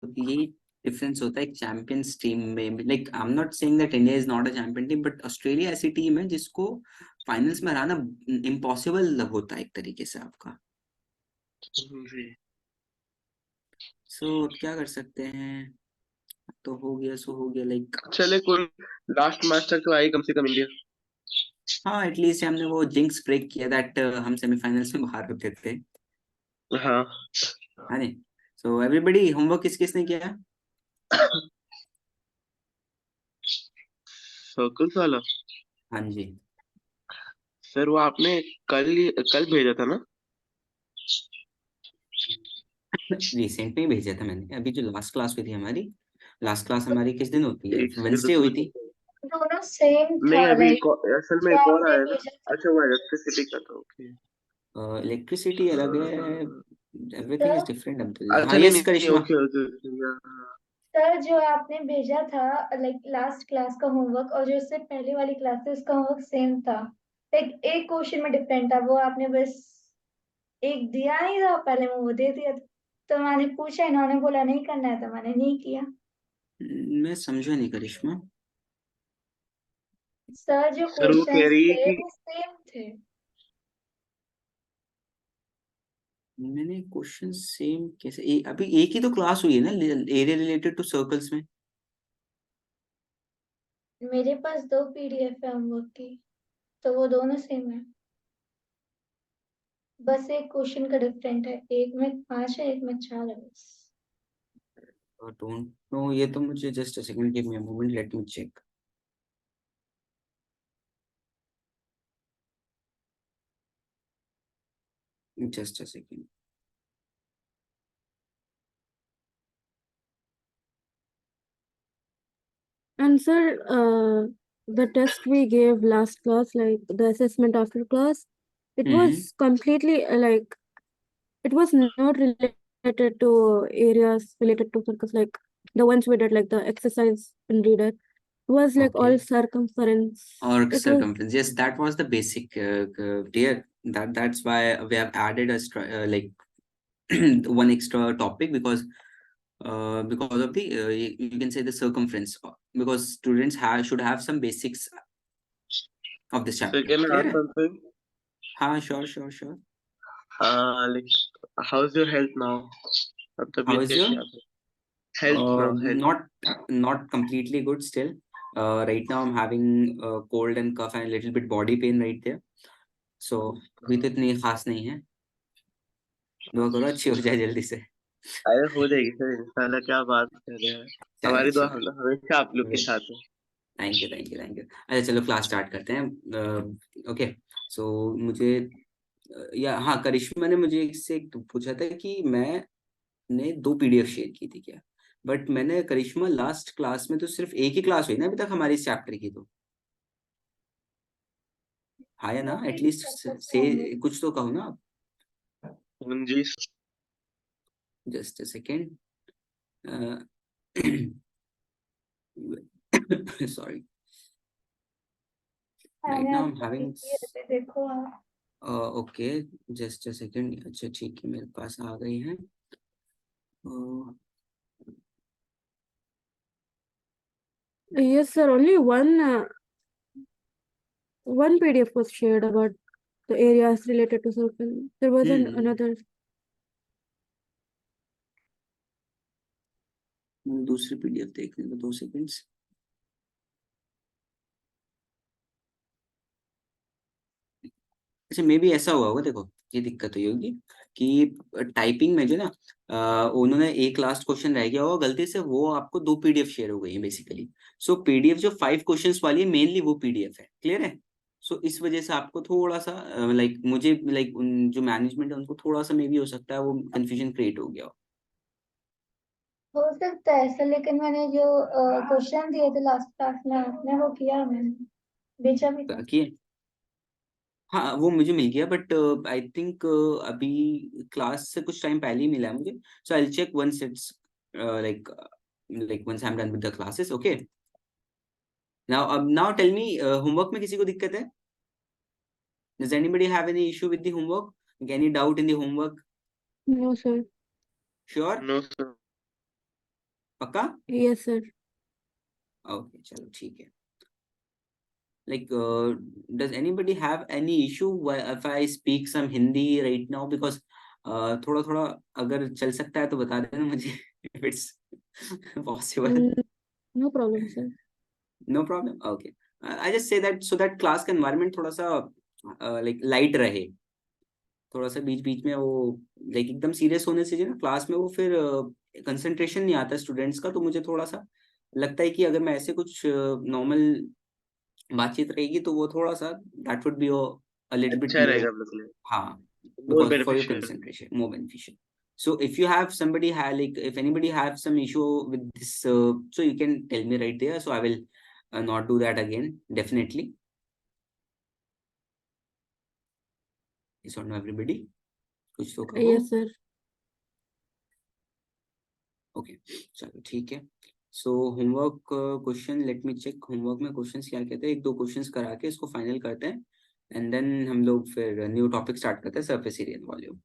यही डिफरेंस होता है एक चैंपियंस टीम में। Like I am not saying that India is not a champion team, but Australia ऐसी टीम है जिसको फाइनल्स में हराना इम्पॉसिबल होता है एक तरीके से आपका। जी। सो क्या कर सकते हैं, तो हो गया सो हो गया लाइक। चले कोई, लास्ट मैच तक तो आई कम से कम इंडिया। हाँ एटलीस्ट हमने वो जिंक्स ब्रेक किया दैट हम सेमीफाइनल्स में बाहर होते थे, हाँ। है नहीं। सो एवरीबॉडी होमवर्क किस किसने किया? सर्कल्स वाला। हाँ जी। सर वो आपने कल भेजा था ना? रिसेंट में ही भेजा था मैंने, अभी जो लास्ट क्लास हुई थी हमारी। लास्ट क्लास हमारी किस दिन होती है? एक सेकंड वेंसडे हुई रुको। थी। दोनों सेम नहीं था, अभी लाइक असल में जो एक और आपने आया ना। भेजा था। अच्छा वो इलेक्ट्रिसिटी का था, ओके। इलेक्ट्रिसिटी अलग है, everything is sir different Abdul. हाँ अच्छा नहीं यस नहीं, Karishma. Okay okay okay. Sir जो आपने भेजा था लाइक लास्ट क्लास का होमवर्क और जो उससे पहले वाली क्लास थी उसका होमवर्क सेम था। लाइक एक क्वेश्चन में डिफरेंट था, वो आपने बस एक दिया नहीं था, पहले में वो दे दिया था। तो मैंने पूछा, इन्होंने बोला नहीं करना है तो मैंने नहीं किया। मैं समझा नहीं करिश्मा। सर जो सर वो कह क्वेश्चंस रही है थे कि वो सेम थे। मैंने क्वेश्चन सेम कैसे अभी एक ही तो क्लास हुई है ना एरिया रिलेटेड टू सर्कल्स में। मेरे पास दो पीडीएफ है होमवर्क की, तो वो दोनों सेम है। बस एक क्वेश्चन का डिफरेंट है, एक में 5 है एक में 4 है बस। डोंट नो, ये तो मुझे just a second, give me a moment, let me check. Just a second. And sir, the test we gave last class, like the assessment after class, it hmm. was completely like it was not related to areas related to circus, like the ones we did, like the exercise in reader. It was like okay. all circumference. Or It was circumference, yes, that was the basic dear, that's why we have added a like one extra topic, because of the you can say the circumference, because students should have some basics of this sir chapter, can I clear ask है? Something? हाँ sure sure sure. Like how is your health now? अब how तबीयत is your कैसी है आपकी? Health now, health. not not completely good still. Right now I'm having cold and cough and a little bit body pain right there, so अभी तो इतनी खास नहीं है। दुआ करो अच्छी हो जाए जल्दी से। अरे हो जाएगी सर इंशाल्लाह, क्या बात कर रहे हैं। चलो हमारी दुआ चलो। हमेशा आप लोग के साथ है। Thank you thank you thank you. अच्छा चलो क्लास स्टार्ट करते हैं। ओके। सो मुझे या हाँ करिश्मा ने मुझे इससे पूछा था कि मैंने दो पीडीएफ शेयर की थी क्या, बट मैंने करिश्मा लास्ट क्लास में तो सिर्फ एक ही क्लास हुई ना अभी तक हमारी इस चैप्टर की, तो हाँ या दो ना, पीडीएफ एटलीस्ट का से कुछ तो कहो ना आप। जी। Just a second. Sorry. Right मैंने नाउ आई एम आपको हैविंग। भेजी है, अभी देखो आप। ओके। जस्ट अ सेकेंड, अच्छा ठीक है मेरे पास आ गई है। yes, sir. Only one PDF was shared about the areas related to circle. There wasn't another. दूसरी पीडीएफ देखने में 2 सेकंड्स। अच्छा मे बी ऐसा हुआ होगा, देखो ये दिक्कत हुई होगी कि टाइपिंग में जो ना उन्होंने एक लास्ट क्वेश्चन रह गया होगा गलती से, वो आपको दो पीडीएफ शेयर हो गई है बेसिकली। सो पीडीएफ जो 5 क्वेश्चंस वाली है मेनली वो पीडीएफ है, क्लियर है? सो इस वजह से आपको थोड़ा सा लाइक मुझे लाइक जो मैनेजमेंट है उनको थोड़ा सा मे बी हो सकता है वो कंफ्यूजन क्रिएट हो गया हो सकता है ऐसा, लेकिन मैंने जो क्वेश्चन दिए थे लास्ट क्लास में आपने वो किया, मैंने भेजा भी हो था। कि हाँ वो मुझे मिल गया, बट आई थिंक अभी क्लास से कुछ टाइम पहले ही मिला है मुझे। So I check once it's like once I am done with the classes, okay. Now अब नाउ टेल मी, होमवर्क में किसी को दिक्कत है? Does anybody have any issue with the homework, any doubt in the homework? No, sir. Sure? No sir. पक्का? Yes, sir. Okay चलो ठीक है. Like, does anybody have any issue if I speak some Hindi right now? Because थोड़ा थोड़ा अगर चल सकता है तो बता देना मुझे if it's possible. No problem, sir. No problem. Okay. I just say that so that class का environment थोड़ा सा like light रहे. थोड़ा सा बीच बीच में वो like एकदम सीरियस होने से जो ना क्लास में वो फिर कंसंट्रेशन नहीं आता स्टूडेंट्स का. तो मुझे थोड़ा सा लगता है कि अगर मैं ऐसे कुछ नॉर्मल बातचीत रहेगी तो वो थोड़ा सा that would be a little bit अच्छा more. रहेगा हम लोग के लिए, हाँ, more because for your beneficial. concentration, more beneficial. So if you have somebody like if anybody have some issue with this, so you can tell me right there. So I will not do that again. Definitely. Is on everybody? कुछ तो कहो. Yes, sir. Okay. चलो ठीक है. So homework question, let me check homework में questions क्या कहते हैं. एक दो questions करा के इसको final करते हैं and then हम लोग फिर new topic start करते हैं surface area and volume.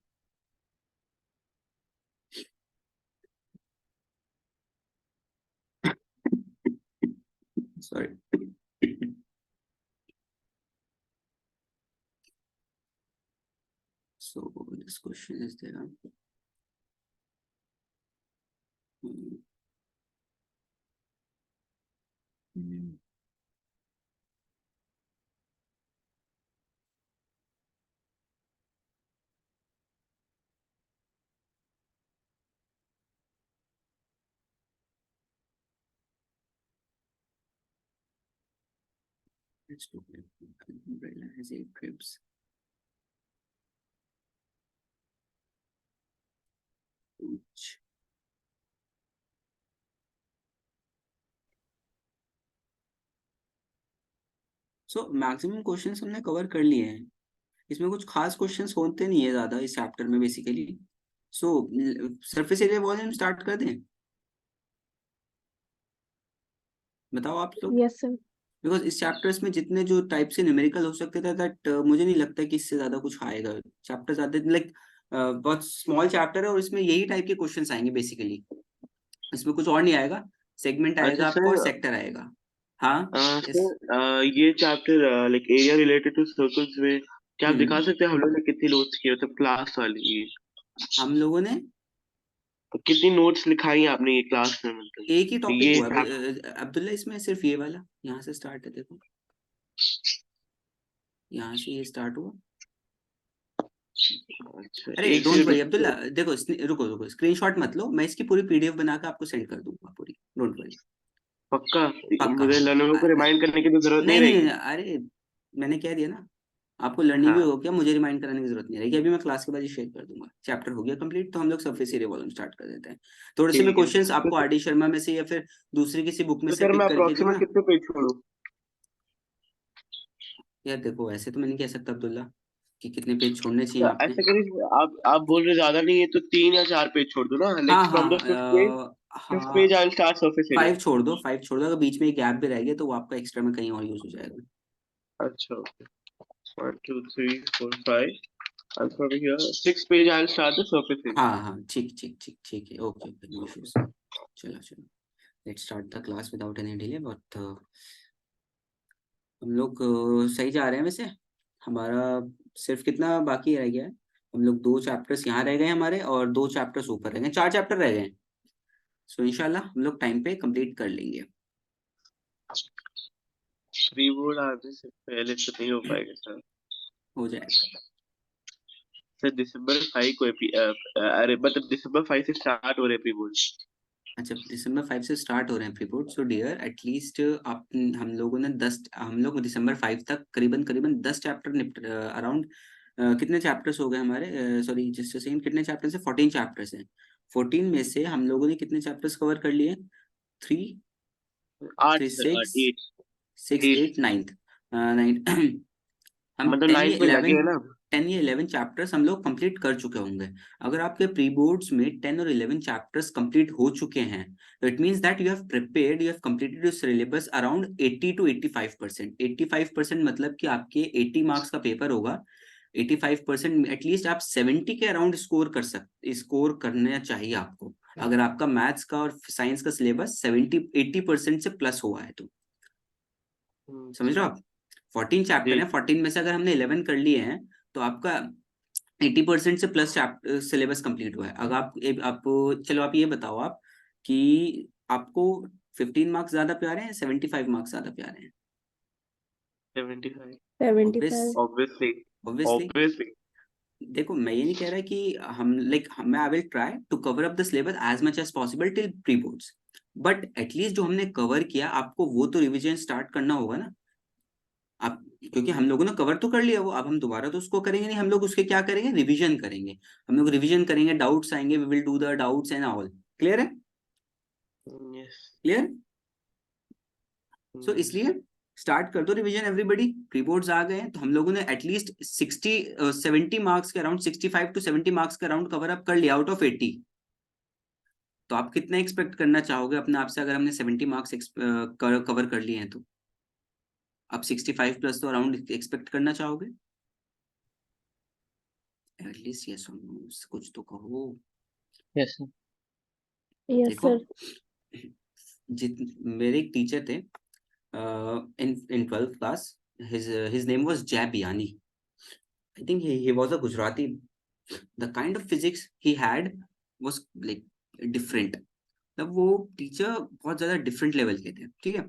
Sorry. So this question is there. Let's do it. Umbrella has 8 ribs. Ouch. So maximum questions हमने कवर कर लिए हैं. इसमें कुछ खास क्वेश्चंस होते नहीं है ज्यादा इस चैप्टर में बेसिकली. सो सरफेस एरिया वॉल्यूम स्टार्ट कर दें. बताओ आप लोग. Yes, sir. बिकॉज इस चैप्टर्स में जितने जो टाइप से न्यूमेरिकल हो सकते थे दैट मुझे नहीं लगता कि इससे ज्यादा कुछ आएगा. चैप्टर ज्यादा लाइक बहुत स्मॉल चैप्टर है और इसमें यही टाइप के क्वेश्चंस आएंगे बेसिकली. इसमें कुछ और नहीं आएगा. सेगमेंट आएगा अच्छा आपका और सर, सेक्टर आएगा. हाँ. yes. सर ये chapter like area related to circles में क्या आप दिखा सकते हैं हम लोग ने कितनी नोट्स की, मतलब क्लास वाली हम लोगों ने तो कितनी नोट्स लिखाई हैं आपने ये क्लास में, मतलब एक ही टॉपिक ये हुआ अब्दुल्ला. इसमें सिर्फ ये वाला यहाँ से स्टार्ट है. देखो यहाँ से ये स्टार्ट हुआ. अच्छा अरे एक डोंट वरी से अब्दुल्ला. देखो रुको रुको स्क्रीनशॉट मत लो. मैं इसकी पूरी पीडीएफ बना के आपको सेंड कर दूंगा पूरी. Don't worry. पक्का पक्का. मुझे लर्नर को रिमाइंड करने की तो जरूरत नहीं नहीं नहीं रहेगी. अरे मैंने कह दिया ना. आपको लर्निंग भी हाँ हो गया. मुझे रिमाइंड कराने की जरूरत नहीं रहेगी. अभी मैं क्लास के बाद ही शेयर कर दूंगा. चैप्टर हो गया कंप्लीट. तो हम लोग सरफेस एरिया वॉल्यूम स्टार्ट कर देते हैं. थोड़े से मैं ठीक है. क्वेश्चंस तो आपको आरडी शर्मा में से या फिर दूसरी किसी बुक में तो से सर मैं पिक करके दूं अप्रोक्सीमेट ना. कितने पेज छोड़ूं? यार देखो ऐसे तो मैं नहीं कह सकता अब्दुल्ला कि कितने पेज छोड़ने चाहिए तो आपने. ऐसा करिए, आप बोल रहे ज्यादा नहीं है तो 3 या 4 पेज छोड़ दो ना, लाइक हाँ फ्रॉम द फिफ्थ पेज हाँ I will start surface area. 5 छोड़ दो. 5 छोड़ दो. अगर बीच में एक गैप भी रह गया तो वो आपका एक्स्ट्रा में कहीं और यूज हो जाएगा. अच्छा okay. 1 2 3 4 5 and from here 6 page I'll start the surface area. हाँ हाँ ठीक ठीक ठीक ठीक है. Okay okay no issues. चलो चलो let's start the class without any delay. But हम लोग सही जा रहे हैं वैसे. हमारा सिर्फ कितना बाकी रह गया है. हम लोग 2 चैप्टर्स यहाँ रह गए हमारे और 2 चैप्टर्स ऊपर रह गए. 4 चैप्टर रह गए. सो इंशाल्लाह हम लोग टाइम पे कंप्लीट कर लेंगे. प्री बोर्ड आने से पहले तो नहीं हो पाएगा सर. हो जाएगा. सर दिसंबर 5 को अरे मतलब दिसंबर 5 से स्टार्ट हो रहे प्री बोर्ड. अच्छा दिसंबर 5 से स्टार्ट हो रहे हैं pre board. So dear at least आप हम लोगों ने 10 हम लोग दिसंबर 5 तक करीबन करीबन 10 चैप्टर निपट अराउंड कितने चैप्टर्स हो गए हमारे. सॉरी जस्ट सेम कितने चैप्टर्स हैं. 14 चैप्टर्स हैं. 14 में से हम लोगों ने कितने चैप्टर्स कवर कर लिए. 3 8 3 सर 6 8 6 8 8 9 हम मतलब 10 या 9 में लगे 11 हैं ना. 10 या 11 चैप्टर्स हम लोग कंप्लीट कर चुके होंगे. अगर आपके प्री बोर्ड्स में 10 और 11 चैप्टर्स कंप्लीट हो चुके हैं तो it means that you have prepared you have completed your syllabus around 80 to 85%. 85% मतलब कि आपके 80 मार्क्स का पेपर होगा. 85% एटलीस्ट आप 70 के अराउंड स्कोर करना चाहिए आपको. अगर आपका मैथ्स का और साइंस का सिलेबस 70-80% से प्लस हुआ है तो समझ रहे हो आप। 14 चैप्टर जी। है, 14 में से अगर हमने 11 कर लिए हैं तो आपका 80% से प्लस सिलेबस कंप्लीट हुआ है। अगर आप चलो आप ये बताओ आप कि आपको 15 मार्क्स ज्यादा प्यारे हैं, 75 मार्क्स ज्यादा प्यारे हैं? 75 75. obviously ऑब्वियसली obviously देखो, मैं ये नहीं कह रहा कि मैं I will try to cover up the syllabus as much as possible till pre boards, but at least जो हमने कवर किया आपको वो तो रिवीजन स्टार्ट करना होगा ना आप, क्योंकि हम लोगों ने कवर तो कर लिया वो, अब हम दोबारा तो उसको करेंगे नहीं, हम लोग उसके क्या करेंगे, रिवीजन करेंगे। हम लोग रिवीजन करेंगे, डाउट्स आएंगे, we will do the doubts and all. Clear है? yes clear? सो इसलिए स्टार्ट कर दो रिवीजन एवरीबडी। प्री बोर्ड्स आ गए हैं तो हम लोगों ने एटलीस्ट 70 मार्क्स के अराउंड, 65 to 70 मार्क्स के अराउंड कवर अप कर लिया आउट ऑफ 80। तो आप कितना एक्सपेक्ट करना चाहोगे अपने आप से अगर हमने 70 मार्क्स कवर कर लिए हैं तो आप 65 प्लस तो अराउंड एक्सपेक्ट करना चाहोगे? एटलीस्ट यस और नो, कुछ तो कहो। yes sir Yes, देखो, sir. मेरे एक टीचर थे in 12th class. His name was Jay Biani. I think he was a Gujarati. The kind of physics he had was like different. तब वो टीचर बहुत ज्यादा डिफरेंट लेवल के थे, ठीक है।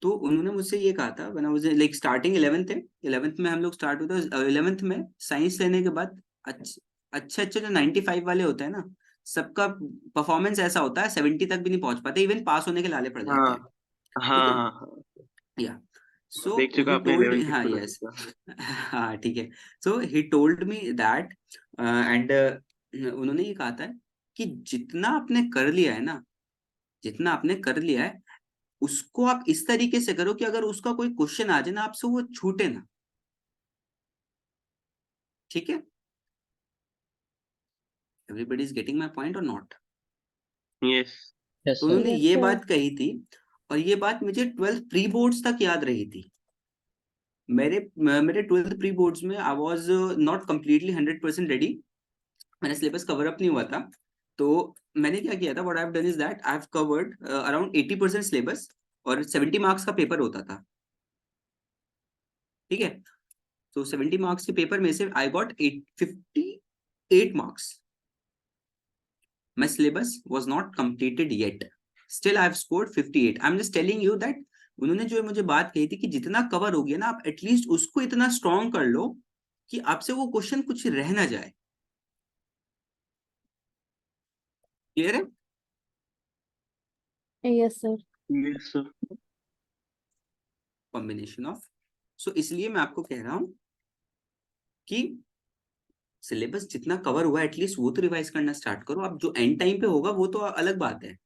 तो उन्होंने मुझसे ये कहा था, when I was like starting 11th है, 11th में हम लोग स्टार्ट होता है 11th में साइंस लेने के बाद अच्छे अच्छे जो 95 वाले होते हैं ना, सबका परफॉर्मेंस ऐसा होता है 70 तक भी नहीं पहुंच पाते, इवन पास होने के लाले पड़ जाते हैं, ठीक है। हाँ या सो देख चुका ही आपने टोल्ड, 11 हाँ की यस, हाँ ठीक है। So he told me that and उन्होंने ये कहा था कि जितना आपने कर लिया है ना, जितना आपने कर लिया है उसको आप इस तरीके से करो कि अगर उसका कोई क्वेश्चन आ जाए ना आपसे वो छूटे ना, ठीक है। Everybody is getting my point और नॉट? yes yes तो sir उन्होंने Yes, ये sir. बात कही थी और ये बात मुझे 12th प्री बोर्ड्स तक याद रही थी। मेरे 12th प्री बोर्ड्स में I was not completely 100% ready, मैंने सिलेबस कवर अप नहीं हुआ था। तो मैंने क्या किया था, what I have done is that I have covered around 80% syllabus और 70 मार्क्स का पेपर होता था, ठीक है। तो 70 मार्क्स के पेपर में से I got 58 marks. My syllabus was not completed yet. Still, I have scored 58. I'm just telling you that उन्होंने जो मुझे बात कही थी कि जितना कवर हो गया ना आप एटलीस्ट उसको इतना स्ट्रॉन्ग कर लो कि आपसे वो क्वेश्चन कुछ रह ना जाए। क्लियर है? Yes, sir. yes sir combination of. So इसलिए मैं आपको कह रहा हूं कि सिलेबस जितना कवर हुआ एटलीस्ट वो तो रिवाइज करना स्टार्ट करो। अब जो एंड टाइम पे होगा वो तो अलग बात है।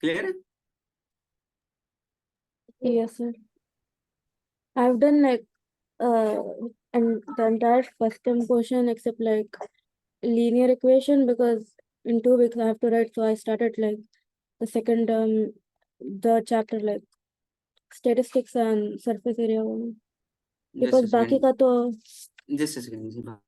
क्लियर है? Yes, sir. I've done like and the entire first term portion except like linear equation because in 2 weeks I have to write. So I started like the second term, the chapter like statistics and surface area one. Just Because बाकी का तो just second.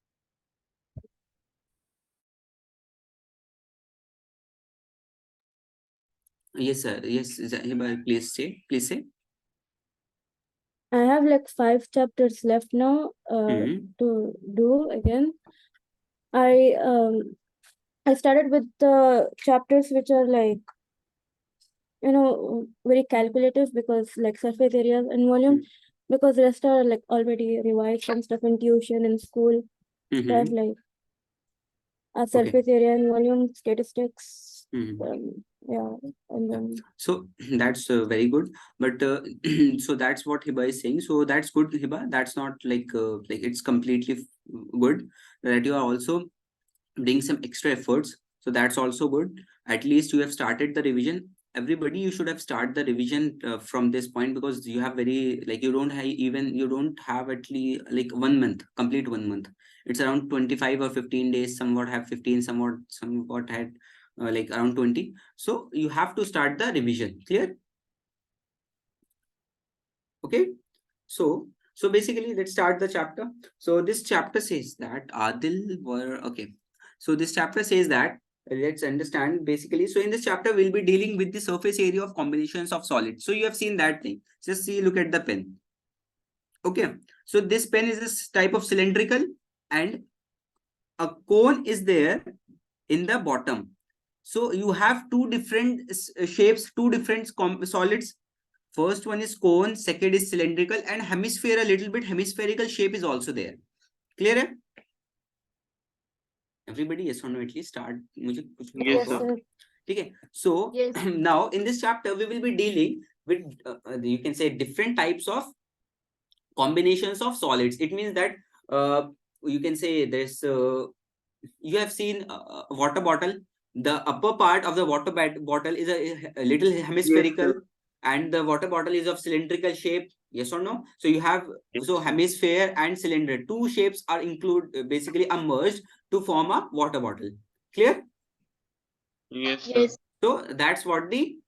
Yes, sir. Yes, please say. I have like 5 chapters left now to do again. I started with the chapters which are like very calculative because like surface areas and volume because rest are like already revised and stuff in tuition in school. So I have like surface area and volume statistics. Yeah, and then So that's very good, but so that's what Hiba is saying. So that's good, Hiba. That's not like it's completely good that you are also doing some extra efforts. So that's also good. At least you have started the revision. Everybody, you should have started the revision from this point because you have very like you don't have at least like 1 month, complete 1 month. It's around 25 or 15 days. Somewhat have 15, somewhat had like around 20. So you have to start the revision. Clear? Okay. So basically let's start the chapter. So this chapter says that Adil were okay. So this chapter says that, let's understand basically. So in this chapter, we'll be dealing with the surface area of combinations of solids. So you have seen that thing. Just see, look at the pen. Okay. So this pen is this type of cylindrical, and a cone is there in the bottom. So you have two different shapes, two different solids. First one is cone, second is cylindrical, and hemisphere, a little bit hemispherical shape is also there. Clear hai? Everybody, yes or no? At least start. मुझे कुछ Yes, Yes, sir. sir. ठीक है. So Yes. now in this chapter we will be dealing with you can say different types of combinations of solids. It means that you can say there's you have seen a water bottle. The upper part of the water bottle is a little hemispherical, sir. and the water bottle is of cylindrical shape. Yes or no? So you have so hemisphere and cylinder, two shapes are basically merged to form a water bottle. Clear? Yes, sir. Yes. So that's what the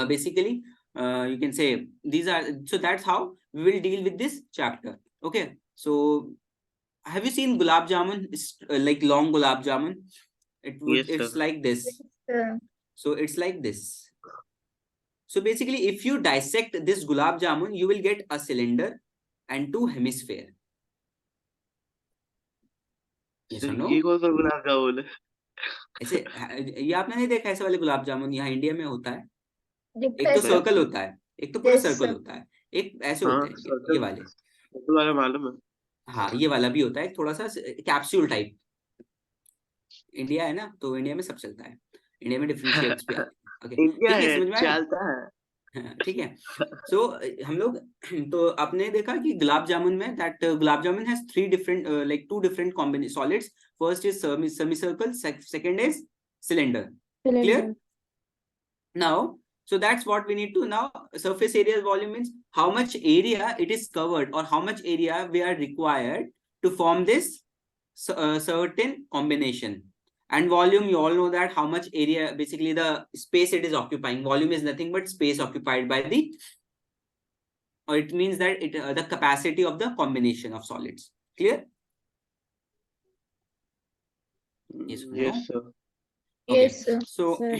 basically you can say these are. So that's how we will deal with this chapter. Okay. So have you seen gulab jamun? It's like long gulab jamun. Yes, It's sir. like this. Sir. So it's like this. So basically, if you dissect this gulab jamun, you will get a cylinder and two hemisphere. Yes or no? ये कौन सा गुलाब जामुन है? ऐसे ये आपने नहीं देखा ऐसे वाले गुलाब जामुन यहाँ इंडिया में होता है. एक तो Yes, sir. सर्कल होता है, एक तो पूरा Yes, सर्कल sir. होता है, एक ऐसे हाँ, होते हैं ये सर्कल वाले. तो वाला मालूम है. हाँ, ये वाला भी होता है थोड़ा सा कैप्सूल टाइप. इंडिया है ना, तो इंडिया में सब चलता है. इंडिया में डिफरेंट शेप्स भी आते हैं. ओके, इंडिया ठीक है, है, समझ में आया? चलता है. ठीक है. सो हम लोग तो आपने देखा कि गुलाब जामुन में that gulab jamun has three different like two different combination solids. First is semicircle, second is cylinder. Clear? Cylinder. Now, so that's what we need to now. Surface area volume means how much area it is covered or how much area we are required to form this certain combination. And volume, you all know that how much area, basically the space it is occupying. Volume is nothing but space occupied by the, or it means that it the capacity of the combination of solids. Clear? Yes or no? Yes, sir. Okay. Yes, sir. So Sir.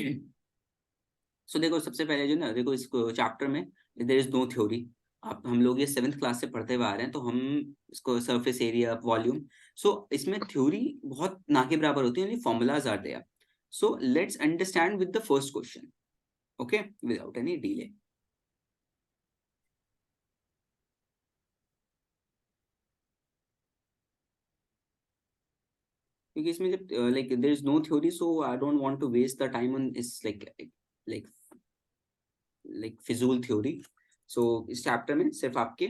so देखो सबसे पहले जो ना देखो इस chapter में there is no theory. आप हम लोग ये 7th क्लास से पढ़ते हुए आ रहे हैं, तो हम इसको सरफेस एरिया वॉल्यूम. सो इसमें थ्योरी बहुत ना के बराबर होती है, only formulas are there. So let's understand with the first question. Okay, without any delay. क्योंकि इसमें जब like there is no theory, so I don't want to waste the time on इस लाइक फिजूल थ्योरी. सो इस chapter में सिर्फ आपके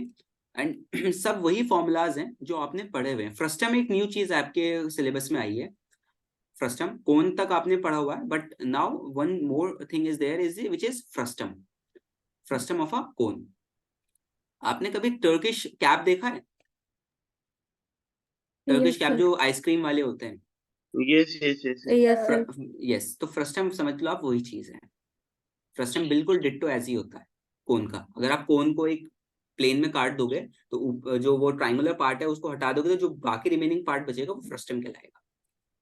and सब वही फॉर्मूलाज हैं जो आपने पढ़े हुए हैं. फ्रस्टम एक न्यू चीज आपके सिलेबस में आई है. फ्रस्टम कोन तक आपने पढ़ा हुआ है, but now one more thing is there is which is frustum. Frustum of a cone. आपने कभी टर्किश कैप देखा है? Turkish Yes, cap sir. जो आइसक्रीम वाले होते हैं. Yes, yes, yes. Yes, sir. Yes, तो फ्रस्टम समझ लो आप वही चीज है. फ्रस्टम बिल्कुल डिट्टो ऐसे ही होता है कोन का. अगर आप कोन को एक प्लेन में काट दोगे तो जो वो ट्रायंगुलर पार्ट है उसको हटा दोगे, तो जो बाकी रिमेनिंग पार्ट बचेगा वो फ्रस्टम कहलाएगा.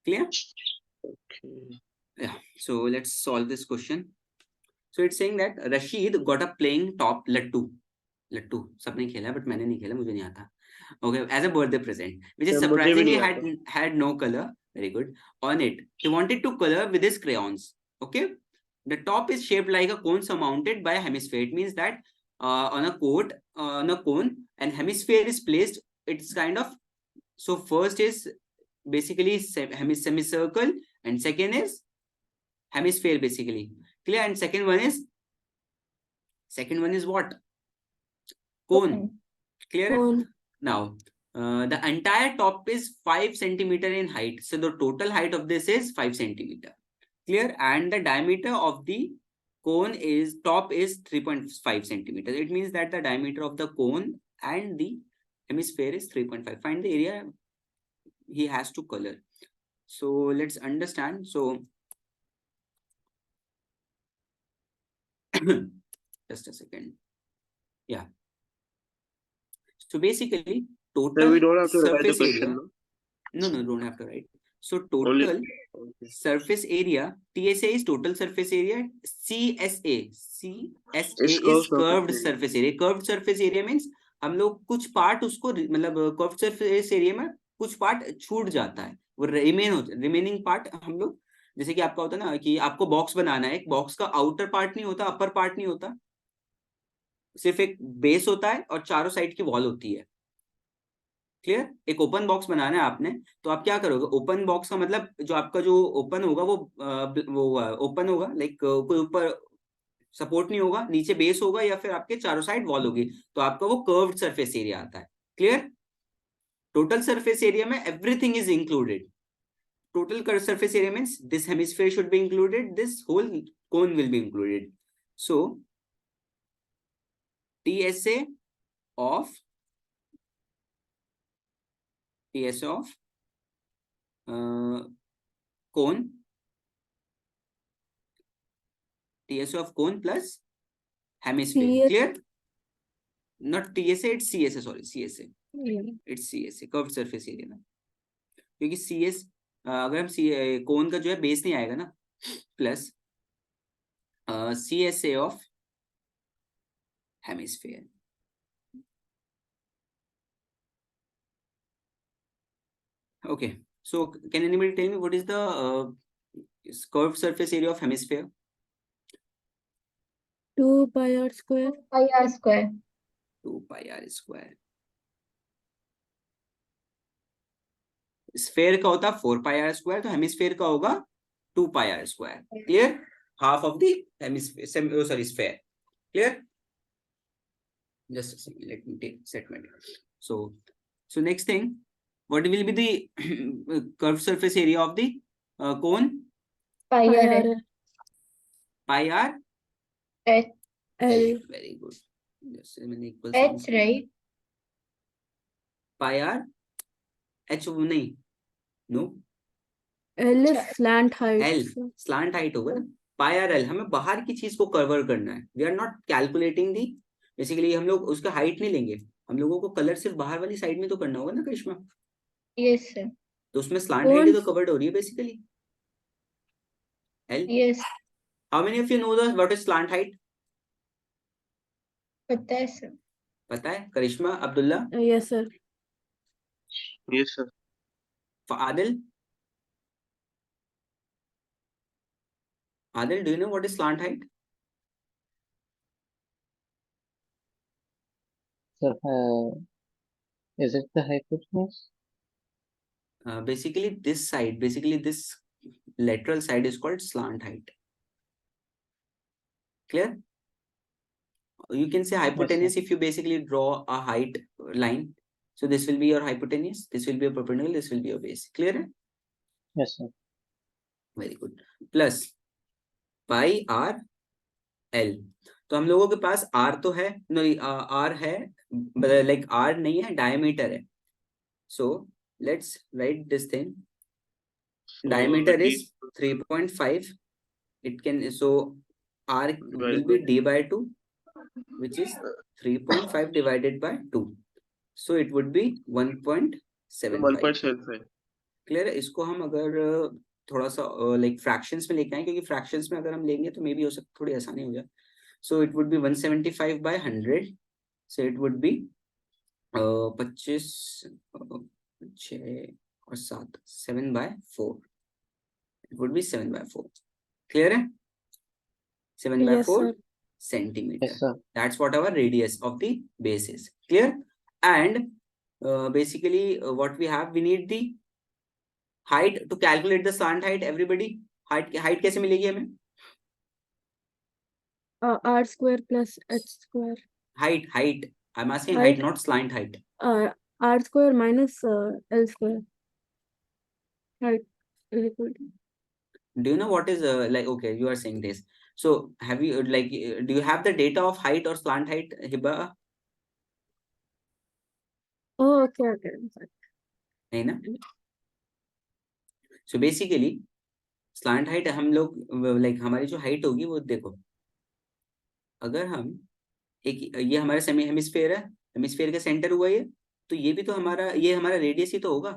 Clear? Okay. Yeah. So let's solve this question. So it's saying that Rashid got a playing top lattu सबने खेला है बट मैंने नहीं खेला, मुझे नहीं आता. Okay, as a birthday present, which is मुझे भी surprisingly नहीं had no color. Very good. On it, he wanted to color with his crayons. Okay, the top is shaped like a cone surmounted by a hemisphere. It means that on a cone, and hemisphere is placed. It's kind of, so first is basically semicircle, and second is hemisphere basically. Clear? And second one is what? Cone. Clear? Cone. Now the entire top is 5 centimeter in height, so the total height of this is 5 centimeter. Clear? And the diameter of the cone is top is 3.5 centimeters. It means that the diameter of the cone and the hemisphere is 3.5. Find the area he has to color. So let's understand. So just a second. Yeah. So basically, total So we don't have to write the surface question, area. no? No, don't have to write. So Only. total Okay. surface area, TSA is total surface area, CSA It's is curved curved surface area. surface area. Curved surface area means हम लोग कुछ part उसको मतलब curved surface area में कुछ part छूट जाता है, वो रिमेनिंग पार्ट हम लोग, जैसे कि आपका होता है ना कि आपको बॉक्स बनाना है, एक बॉक्स का आउटर पार्ट नहीं होता, अपर पार्ट नहीं होता, सिर्फ एक बेस होता है और चारों साइड की वॉल होती है। क्लियर? एक ओपन बॉक्स बनाना है आपने, तो आप क्या करोगे, ओपन बॉक्स का मतलब जो आपका जो ओपन होगा वो ओपन होगा, लाइक कोई ऊपर सपोर्ट नहीं होगा, नीचे बेस होगा या फिर आपके चारों साइड वॉल होगी, तो आपका वो कर्व्ड सरफेस एरिया आता है। क्लियर? टोटल सरफेस एरिया में everything is included. Total curved surface area means this hemisphere should be included, this whole cone will be included. So TSA of cone, TSA of cone plus hemisphere. CS. Clear? Not TSA, it's CSA, sorry, CSA. Yeah. It's CSA, curved surface area ना, क्योंकि CS अगर हम कोन का जो है base नहीं आएगा ना, plus CSA of hemisphere. Okay, so can anybody tell me what is the curved surface area of hemisphere? 2 pi r square. pi r square. 2 pi r square. Sphere का होता 4 pi r square, तो hemisphere का होगा 2 pi r square. Clear? Half of the hemisphere, sorry, sphere. Clear? Just a second, let me set my data. So next thing, what will be the curved surface area of the cone? Pi Pi r r Pi r H. L. Very good. Just equal H, signs. right? Pi r H नहीं, no, L is slant height. L So slant height होगा ना, पाई R L, हमें बाहर की चीज को cover करना है, we are not calculating the, basically हम लोग उसका हाइट नहीं लेंगे, हम लोगों को कलर सिर्फ बाहर वाली साइड में तो करना होगा ना करिश्मा, Yes, sir. तो उसमें स्लांट हाइट ही तो Cones. कवर्ड हो रही है basically. L, Yes. How many of you know the what is slant height? पता है sir. पता है? Karishma, Abdullah, Yes, sir. Yes, sir. Adil, Adil, do you know what is slant height? Sir, is it the hypotenuse? Basically this side, basically this lateral side is called slant height. Clear? You can say hypotenuse if you basically draw a height line. So this will be your hypotenuse, this will be your perpendicular, this will be your base. Clear है? Yes, sir. Very good. Plus pi r l. तो हम लोगों के पास r तो है, no, r है, like r नहीं है, diameter है. So let's write this thing. So Diameter the is 3.5. It can, so r will be d by 2, which is 3.5 divided by 2. So it would be 1.75. 1.75. Clear है? इसको हम अगर थोड़ा सा लाइक फ्रैक्शंस में लेके आए, क्योंकि फ्रैक्शंस में अगर हम लेंगे तो मे बी हो सकता थोड़ी आसानी हो जाए। So it would be 175 by 100, so it would be 25 6 और 7 7 by 4, it would be 7 by 4। Clear है? 7 by Yes, 4 sir. centimeter. Yes, sir. That's what our radius of the base is. Clear? And basically what we have, we need the height to calculate the slant height. Everybody, height कैसे मिलेगी हमें? R square plus H square. Height. I'm asking height, Height. not slant height. R square minus L square. Height is equal to. Do you know what is like? Okay, you are saying this. So have you like? Do you have the data of height or slant height, Hiba? Oh, okay, okay. Sorry. नहीं ना? So basically slant height हम लोग like हमारी जो height होगी वो देखो, अगर हम एक ये हमारा सेमी हेमिस्फेयर है, हेमिस्फेयर का सेंटर हुआ ये, तो ये भी तो हमारा, ये हमारा रेडियस ही तो होगा।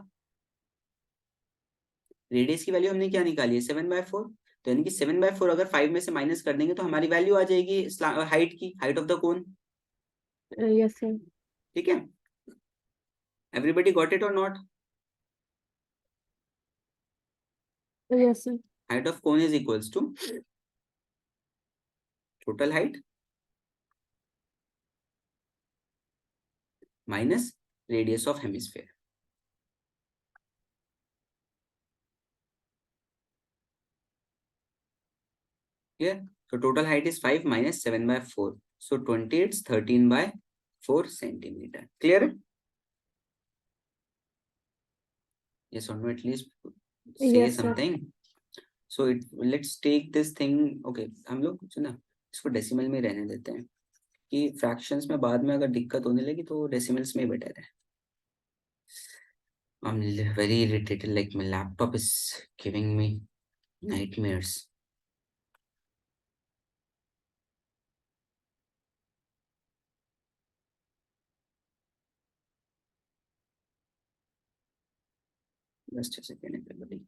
रेडियस की वैल्यू हमने क्या निकाली है 7/4, तो यानी कि 7/4 अगर 5 में से माइनस कर देंगे तो हमारी वैल्यू आ जाएगी हाइट की, height of the cone. Yes, sir. ठीक है, एवरीबडी गॉट इट और not? Yes, sir. Height of cone is equals to total height minus radius of hemisphere. Here, so total height is 5 minus 7/4. So 20, it's 13/4 centimeter. Clear? Yes or no, at least say Yes, sir. something. So let's take this thing. Okay, हम लोग कुछ ना इसको decimal में रहने देते हैं कि फ्रैक्शंस में बाद में अगर दिक्कत होने लगी तो डेसिमल्स में बेटर है. I'm very irritated, like my laptop is giving me nightmares. Just a second, everybody.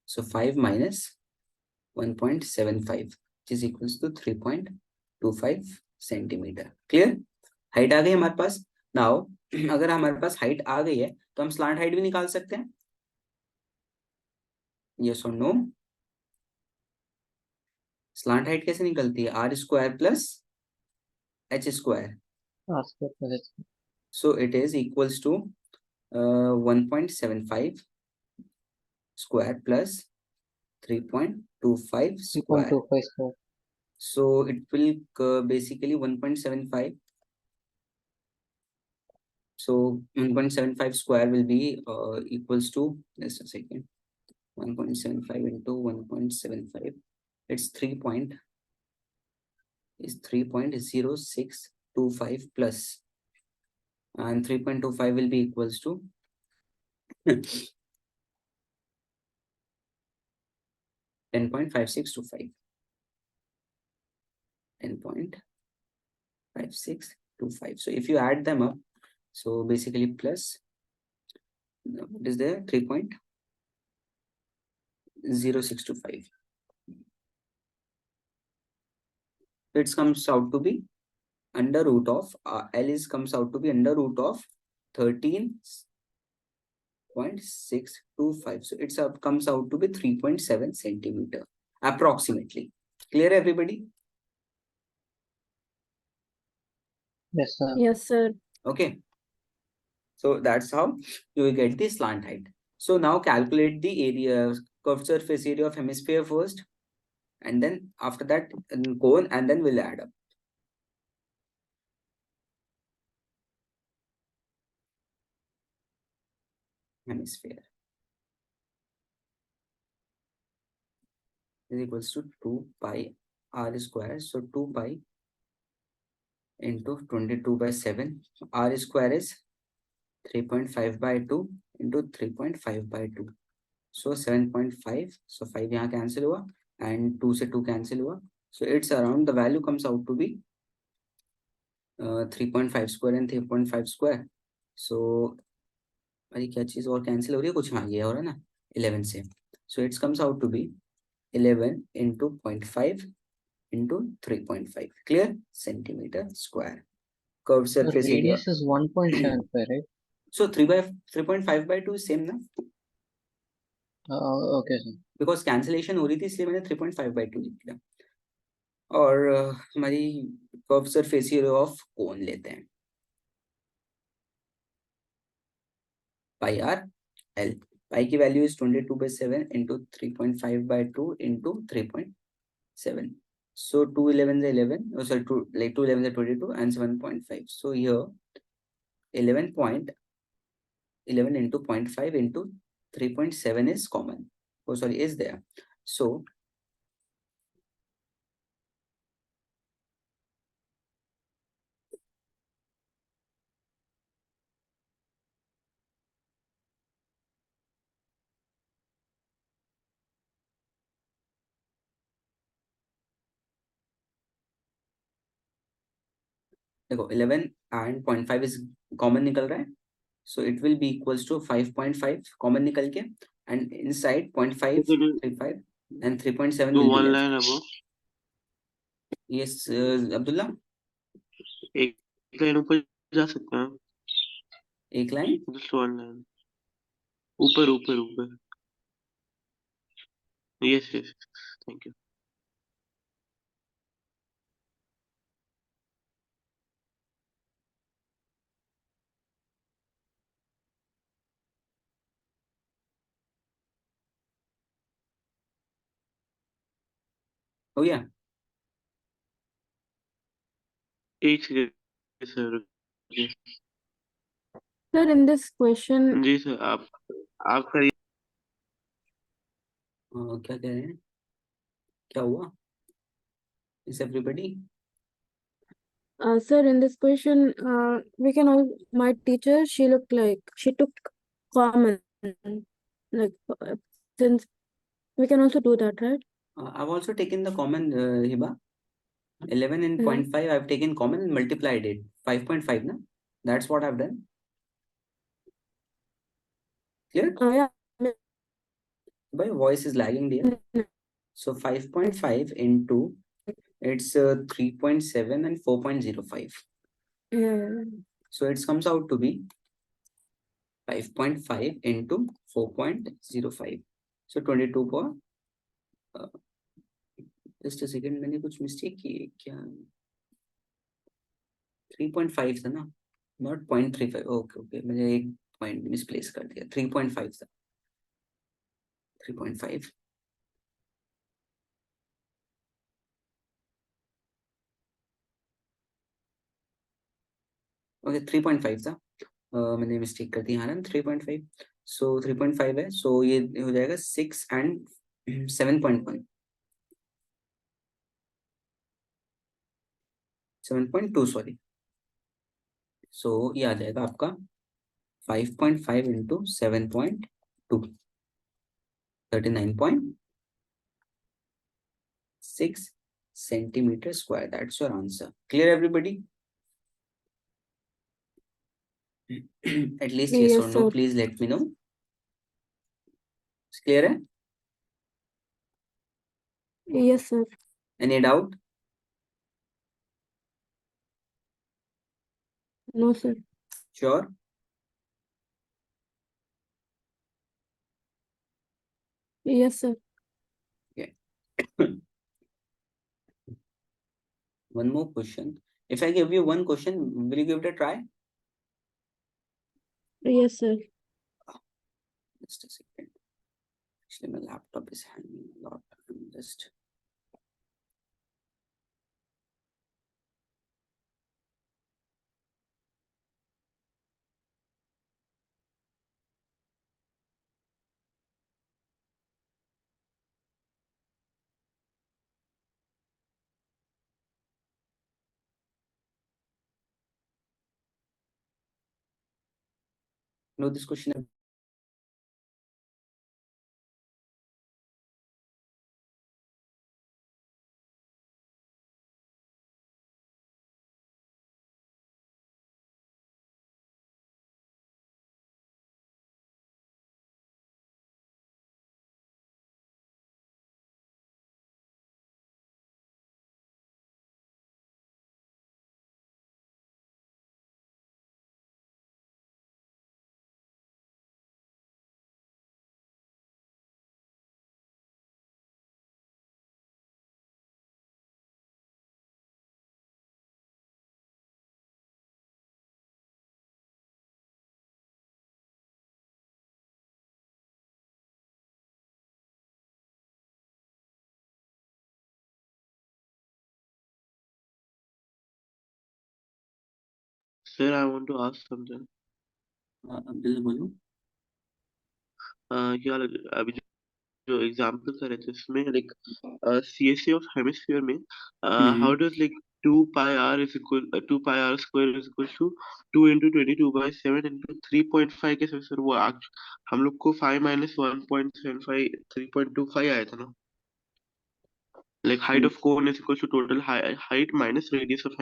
So 5 minus 1.75, which is equals to 3.25 centimeter. Clear? Height आ गई हमारे पास. नाउ अगर हमारे पास हाइट आ गई है तो हम स्लांट हाइट भी निकाल सकते हैं. यस और नो? स्लांट हाइट कैसे निकलती है? R square plus h square. Ask the question. So it is equals to 1.75 square plus 3.25 square. 3.25 square. So it will basically 1.75. So 1.75 square will be equals to, just a second, 1.75 into 1.75. It's 3.0625 plus, and 3.25 will be equals to 10.5625. 10.5625. So if you add them up, so basically plus, what is there? 3.0625. It comes out to be under root of L is comes out to be under root of 13.625. So it's up comes out to be 3.7 centimeter approximately. Clear, everybody? Yes, sir. Yes, sir. Okay. So that's how you will get the slant height. So now calculate the area, curved surface area of hemisphere first, and then after that cone, and then we'll add up. Hemisphere is equals to 2 pi r square. So 2 pi into 22/7. R square is 3.5/2 into 3.5/2. So 7.5. So 5 यहाँ cancel हुआ and 2 से 2 cancel हुआ. So it's around, the value comes out to be 3.5 square and 3.5 square. So अरे क्या चीज और cancel हो रही है? कुछ हाँ ये हो रहा है ना 11 से. So it comes out to be 11 into 0.5 into 3.5. Clear? Centimeter square. Curved The surface area. radius is 1.75, right? So 3.5/2 is same ना, Okay, sir. because cancellation हो रही थी इसलिए मैंने 3.5/2 लिख दिया. और हमारी curve surface area of cone लेते हैं पाई आर एल. पाई की value is 22/7 into 3.5/2 into 3.7. So 2 11 is 11. Oh, sorry, 2 like 2 11 is 22 and 7.5. So here 11 into 0.5 into 3.7 is common. Oh, sorry, is there. So देखो 11 एंड 0.5 इज कॉमन निकल रहा है, so it will be equals to 5.5 common निकल के, and inside 0.535 and 3.7 तो will be one left. Line above, Yes, Abdullah, एक line ऊपर जा सकते हैं, एक लाइन जस्ट वन लाइन ऊपर ऊपर ऊपर। Yes yes, thank you. हो गया। एक second sir, Sir, in this question, जी सर, आप करिए। क्या कह रहे हैं, क्या हुआ, is everybody? sir, in this question, we can all, my teacher, she looked like, she took common, like, since we can also do that, right? I've also taken the common, Hiba. 11 and Yeah. 0.5 I've taken common and multiplied it. 5.5, na? That's what I've done. Clear? Yeah. My voice is lagging, dear. So 5.5 into, it's 3.7 and 4.05. Yeah. So it comes out to be 5.5 into 4.05. So 22 पर, just a second, मैंने कुछ mistake की है क्या? 3.5 था ना, not 0.35. Okay, okay, मैंने एक point misplace कर दिया. 3.5 था. 3.5. ओके 3.5 था, मैंने मिस्टेक कर दी हारन 3.5. सो 3.5 है, सो ये हो जाएगा 6 एंड 7.1, 7.2 सॉरी. सो ये आ जाएगा आपका 5.5 into 7.2, 39.6 centimeter square. That's your answer. Clear, everybody? At least yes Yes, or no, sir. please let me know. Clear है? Yes, sir. Any doubt? No, sir. Sure. Yes, sir. One more question. If I give you one question, will you give it a try? Yes, sir. Just a second. Actually, my laptop is hanging a lot. I'm just. Know this question. Sir I want to ask something. बिल्कुल बोलो. क्या अभी जो example कर रहे थे इसमें like CSA of hemisphere में how does like 2 pi r is equal 2 pi are square is equal to 2 into 22/7 into 3.5 के सर वो हम लोग को 5 minus 1.75 3.25 आया था ना, like height of cone is equal to total height minus radius of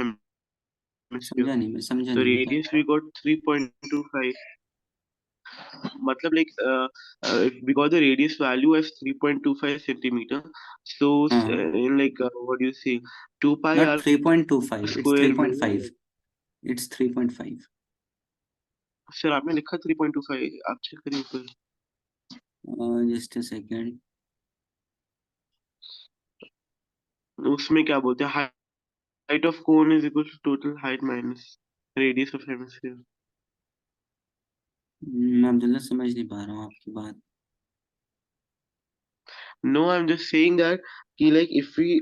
hemisphere. समझा So नहीं बेटा। radius we got 3.25. मतलब like we got the radius value as 3.25 centimeter. So हाँ, in like what do you say, 2 pi not r 3.25, it's square में 3.5. It's 3.5. Sir आपने लिखा 3.25, आप check करिए ऊपर। Just a second. उसमें क्या बोलते हैं, height of cone is equal to total height minus radius of hemisphere. मैं अब्दुल्ला समझ नहीं पा रहा हूँ आपकी बात। No, I'm just saying that कि like if we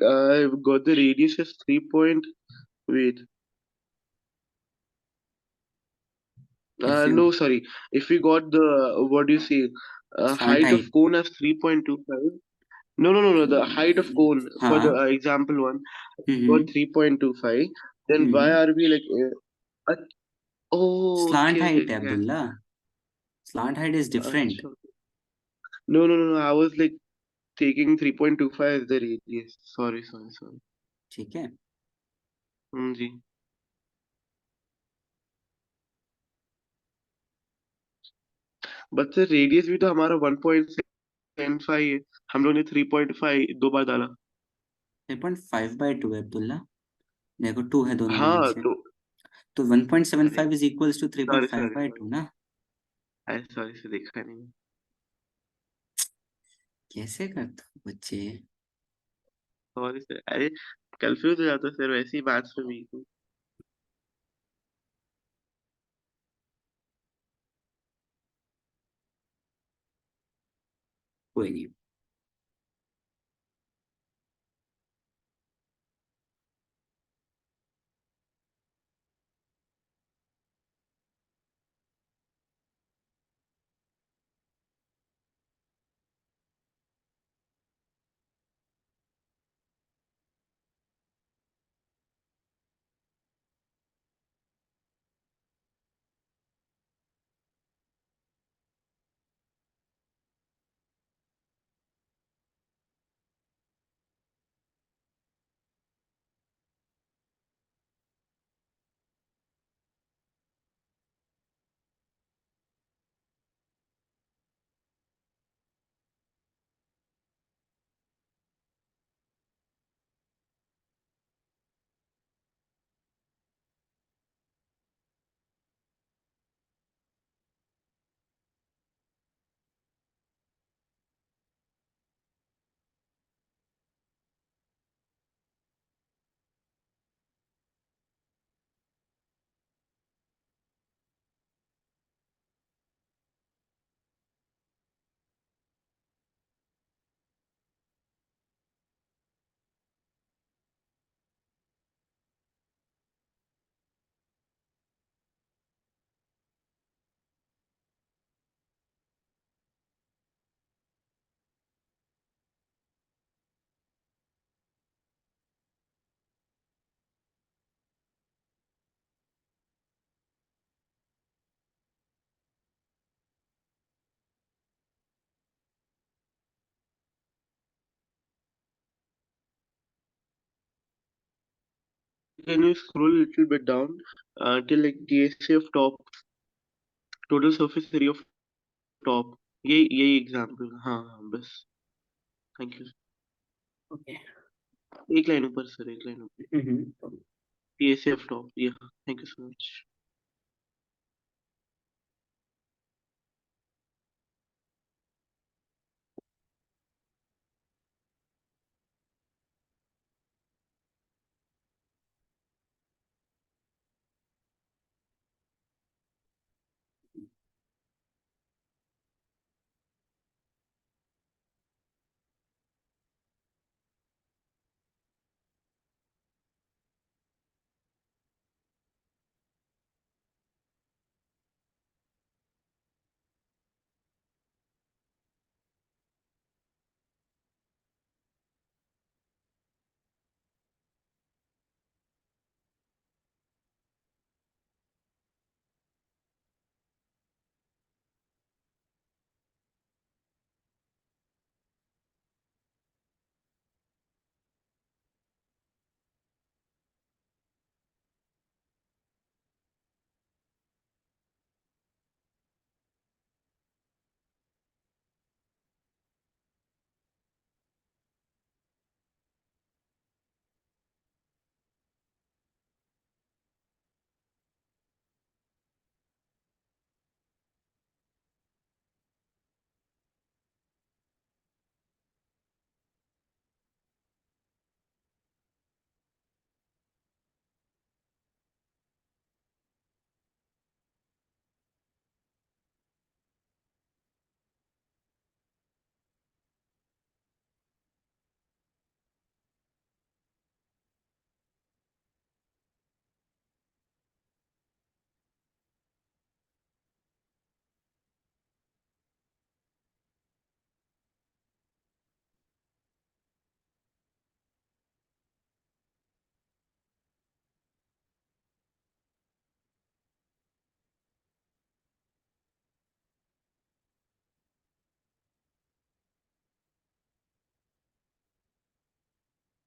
got the radius as 3 point, wait, If you no sorry, if we got the what do you say, slant height of height, cone as 3.25. No, the height of cone for the हाँ, example one got hmm 3.25, then why hmm, are we like oh slant okay, height है Abdullah, slant height is different. अच्छा, no, I was like taking 3.25 as the radius, sorry. ठीक है। जी, but sir radius भी तो हमारा 1.75 है, हम लोग ने 3.5 दो बार डाला। 3.5/2 है अब्दुल्ला, देखो 2 है दोनों में हाँ नीचे, तो तो अरे 1.75 is equals to सॉरी 3.5/2 ना। सॉरी से देखा नहीं। कैसे करते हो बच्चे। सॉरी सर, अरे कंफ्यूज हो जाता सर, वैसी ही बात में वीक हूँ। कोई नहीं। Can you scroll a little bit down till like DSA of top, total surface area of top, यही एग्जांपल। हाँ बस, थैंक यू। ओके। एक लाइन ऊपर सर, एक लाइन ऊपर, DSA of top, yeah, thank you so much.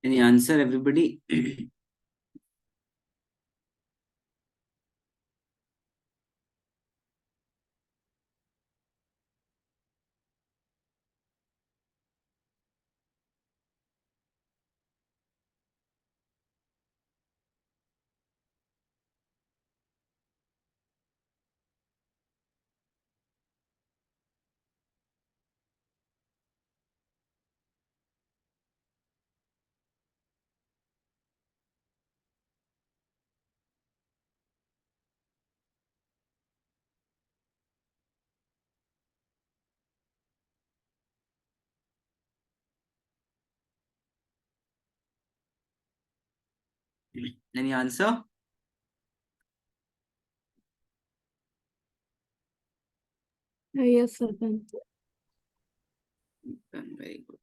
Any answer, everybody? Any answer? Yes, sir. Then. Very good.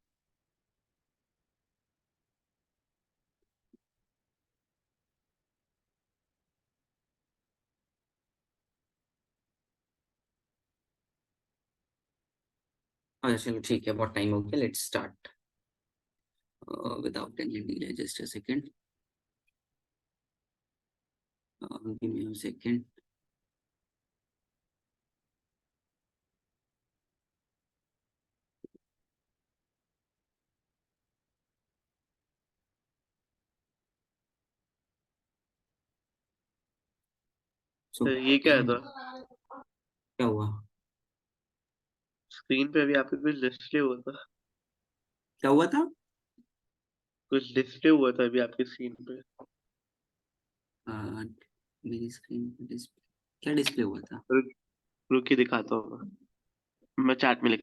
अच्छा चलो ठीक है, बहुत टाइम हो गया, let's start without any delay. Just a second. Give me a second. So, तो ये क्या था? क्या हुआ? स्क्रीन पे अभी आपके कुछ डिस्प्ले हुआ था, क्या हुआ था? कुछ डिस्प्ले हुआ था अभी आपकी स्क्रीन पे। मेरी स्क्रीन पे डिस्प्ले, क्या डिस्प्ले हुआ था? रुक के दिखाता हूँ, मैं चैट में लिख।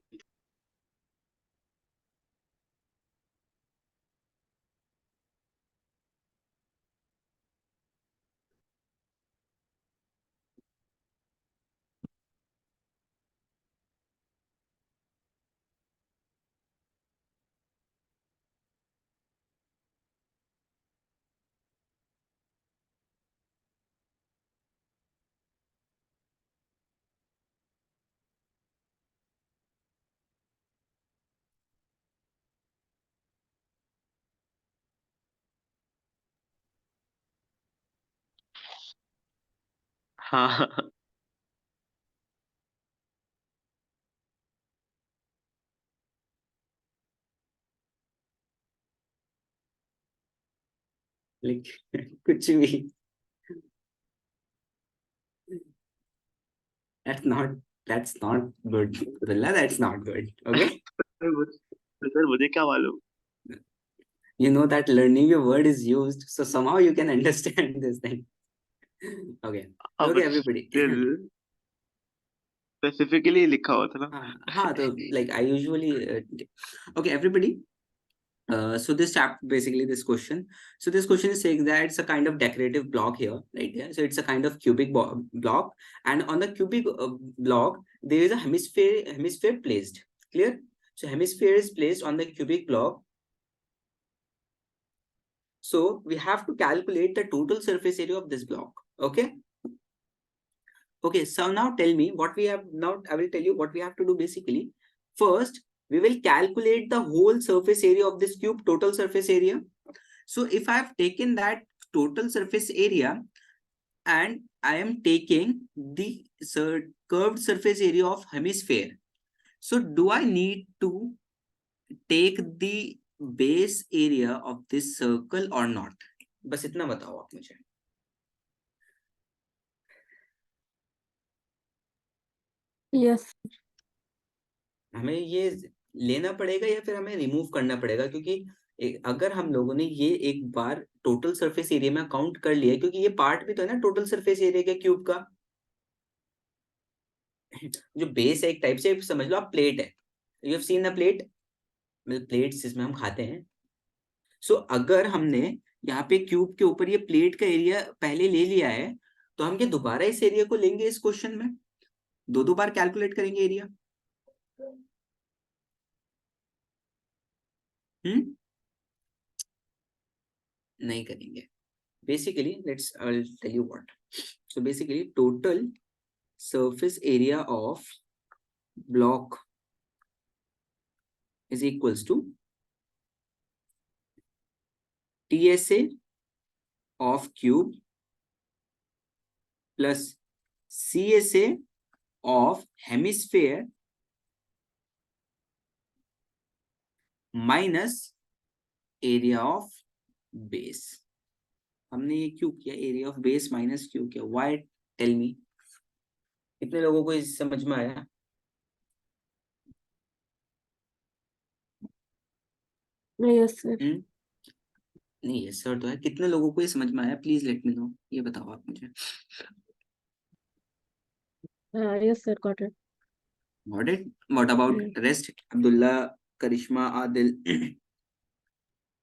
हाँ कुछ भी। That's not, that's not good. Rilla, that's not good. Okay? Sir मुझे क्या मालूम। You know that learning a word is used, so somehow you can understand this thing. Okay. हाँ Okay, but everybody. Still specifically लिखा हुआ था ना। हाँ, तो like I usually okay, everybody. So this chapter, basically this question. So this question is saying that it's a kind of decorative block here, right here. So it's a kind of cubic block, and on the cubic block there is a hemisphere placed. Clear? So hemisphere is placed on the cubic block. So we have to calculate the total surface area of this block. Okay. Okay. So now tell me what we have now. I will tell you what we have to do basically. First, we will calculate the whole surface area of this cube, total surface area. So if I have taken that total surface area and I am taking the curved surface area of hemisphere, so do I need to take the base area of this circle or not? बस इतना बताओ आप मुझे. Yes. हमें ये लेना पड़ेगा या फिर हमें रिमूव करना पड़ेगा, क्योंकि अगर हम लोगों ने ये एक बार टोटल सरफेस एरिया में काउंट कर लिया, क्योंकि ये पार्ट भी तो है ना टोटल सरफेस एरिया के क्यूब का. जो बेस है एक टाइप से समझ लो आप, प्लेट है. You have seen the plate, मतलब प्लेट्स जिसमें हम खाते हैं. सो अगर हमने यहाँ पे क्यूब के ऊपर ये प्लेट का एरिया पहले ले लिया है, तो हम क्या दोबारा इस एरिया को लेंगे इस क्वेश्चन में? दो बार कैलकुलेट करेंगे एरिया? नहीं करेंगे. Basically, I'll tell you what. So basically, total surface area of block is equals to TSA of cube plus CSA of hemisphere minus area of base. हमने ये क्यों किया, एरिया ऑफ बेस माइनस क्यों किया, why, tell me. कितने लोगों को इस समझ में आया? Yes, sir. नहीं, यस सर तो है। कितने लोगों को ये समझ में आया, प्लीज लेट मी नो, ये बताओ आप मुझे। Yes, sir. Got it. Got it? What about rest? Abdullah, Karishma, Adil?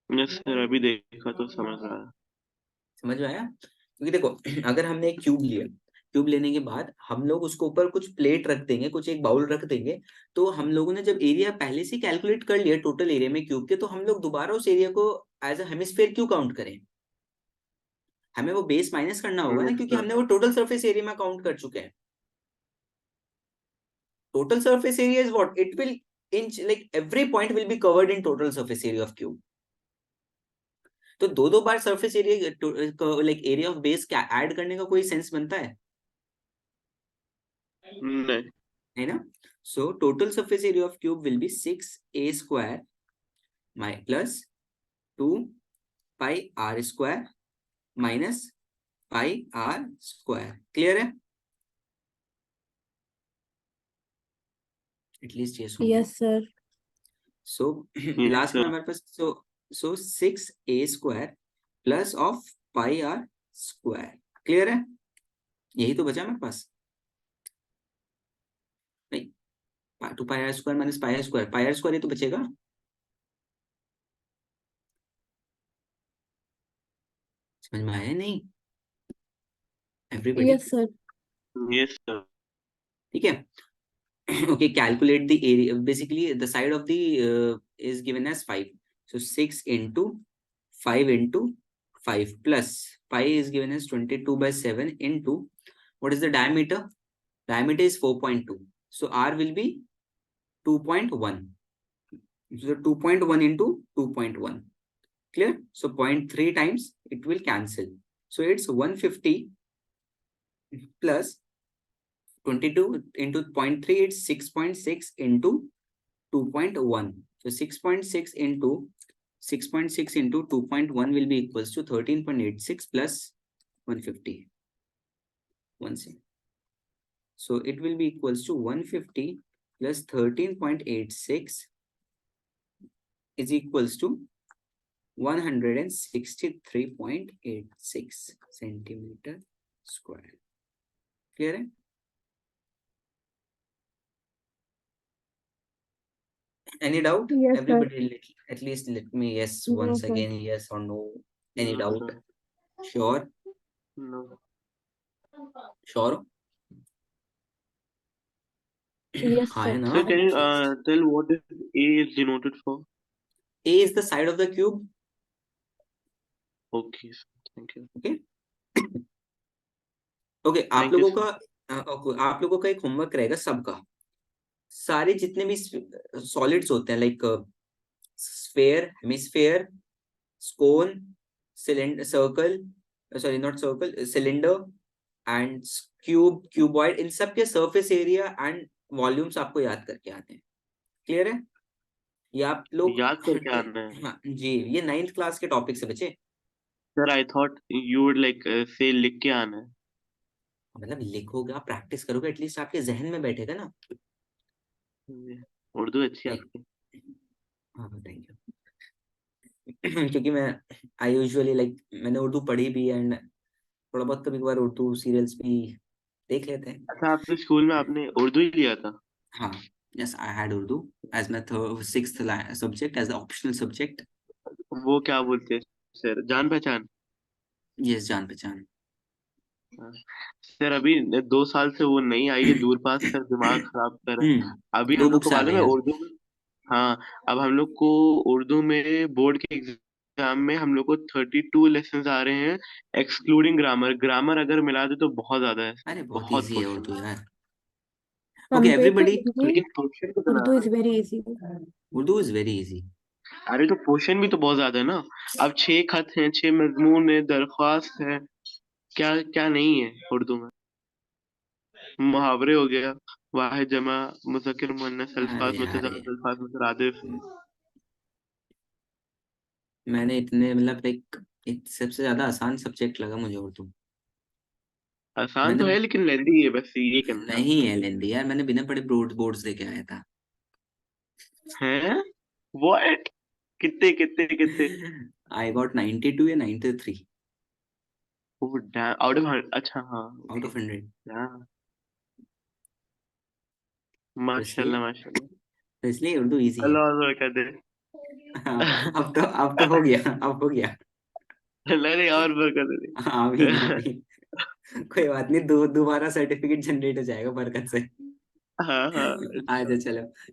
Yes sir, अभी देखा तो समझ रहा है। समझ में आया? क्योंकि देखो, अगर हमने एक क्यूब लिया, क्यूब लेने के बाद हम लोग उसके ऊपर कुछ प्लेट रख देंगे, कुछ एक बाउल रख देंगे, तो हम लोगों ने जब एरिया पहले से कैलकुलेट कर लिया टोटल एरिया में क्यूब के, तो हम लोग दोबारा उस एरिया को एज अ हेमिस्फीयर क्यों काउंट करें? हमें वो बेस माइनस करना होगा ना, यस क्योंकि सर। हमने वो टोटल सरफेस एरिया में काउंट कर चुके हैं। Total surface area is what it will inch, like every point will be covered in total surface area of cube. तो दो दो बार surface area, like area of base क्या ऐड करने का कोई सेंस बनता है? नहीं। है ना? So total surface area of cube will be 6a square my plus 2 pi are square minus pi are square. Clear है? एटलीस्ट ये सुन। Yes, sir. So yes last में सर। हमारे पास so 6a square plus of pi are square. Clear है? यही तो बचा हमारे पास। नहीं, 2 pi are square minus pi are square ये तो बचेगा। समझ में आया नहीं everybody? Yes, sir. Yes sir. ठीक है। Okay, calculate the area. Basically, the side of the is given as 5. So 6 into 5 into 5 plus pi is given as 22/7 into what is the diameter? Diameter is 4.2. So R will be 2.1. So 2.1 into 2.1. Clear? So 0.3 times it will cancel. So it's 150 plus 22 into 0.3, it's 6.6 into 2.1. So 6.6 into 6.6 into 2.1 will be equals to 13.86 plus 150. One second. So it will be equals to 150 plus 13.86 is equals to 163.86 centimeter square. Clear? है? Any doubt? Yes, sir. Everybody, at least let me yes No, once sir. again, yes or no. Any No, doubt? sir. Sure? No. Sure? Yes, हाँ sir. है ना? Sir, can you tell what is A is denoted for? A is the side of the cube. Okay, sir. Thank you. Okay. Okay, आप Thank you, लोगों sir. का आप लोगों का एक होमवर्क रहेगा सबका। सारे जितने भी सॉलिड्स होते हैं, like sphere, hemisphere, cone, cylinder, circle, sorry not circle, cylinder and cube, cuboid, इन सब के सरफेस एरिया एंड वॉल्यूम्स आपको याद करके आते हैं। क्लियर है? ये आप लोग याद करके आना है। हाँ जी, ये 9th क्लास के टॉपिक से बचे। Sir, I thought you would like say लिख के आना है। मतलब लिखोगे, आप प्रैक्टिस करोगे, एटलीस्ट आपके जहन में बैठेगा ना। उर्दू अच्छी नहीं, आपकी। हाँ थैंक यू। क्योंकि मैं आई यूजुअली लाइक मैंने उर्दू पढ़ी भी एंड थोड़ा बहुत कभी कभार उर्दू सीरियल्स भी देख लेते हैं। अच्छा, आपने स्कूल में आपने उर्दू ही लिया था? हाँ, yes I had Urdu as my 6th subject, as optional subject. वो क्या बोलते हैं सर, जान पहचान? यस, जान पहचान। सर अभी 2 साल से वो नहीं आई है, दूर पास सर, दिमाग खराब कर रहा है। अभी 2 हम लोग को बुक्स आ मालूम गई है हैं। उर्दू में। हाँ, अब हम लोग को उर्दू में बोर्ड के एग्जाम में हम लोग को 32 लेसन आ रहे हैं, एक्सक्लूडिंग ग्रामर। ग्रामर अगर मिला दे तो बहुत ज्यादा है, अरे बहुत बहुत इजी है क्वेश्चन। उर्दू यार। Okay Compared to everybody, Hindi, लेकिन क्वेश्चन कितना Urdu है? is very easy. Urdu is very easy. अरे तो पोर्शन भी तो बहुत ज्यादा है ना। अब 6 खत हैं, 6 मजमून है, दरख्वास्त है, क्या क्या नहीं है उर्दू में। मुहावरे हो गया, वाहिद जमा, मुज़क्कर मुअन्नस, अरे अल्फाज यार मुतज़ाद, अल्फाज मुतरादिफ। मैंने इतने मतलब लाइक सबसे ज्यादा आसान सब्जेक्ट लगा मुझे उर्दू। आसान तो मैंने है लेकिन लेंदी है, बस ये करना नहीं है लेंदी यार, मैंने बिना पढ़े बोर्ड्स दे के आया था। है। व्हाट? कितने कितने कितने? आई गॉट 92 या 93 आउट ऑफ, अच्छा हाँ आउट ओके। ऑफ 100। हाँ, तो इसलिए माशाल्लाह माशाल्लाह। तो इसलिए उर्दू इजी है। अल्लाह अकबर कर दे। हाँ, अब तो हो गया, अब हो गया। अल्लाह ने और बरकत दे। आमीन आमीन। कोई बात नहीं, दोबारा सर्टिफिकेट जनरेट हो जाएगा बरकत से। हाँ हाँ आ अच्छा। जा चलो।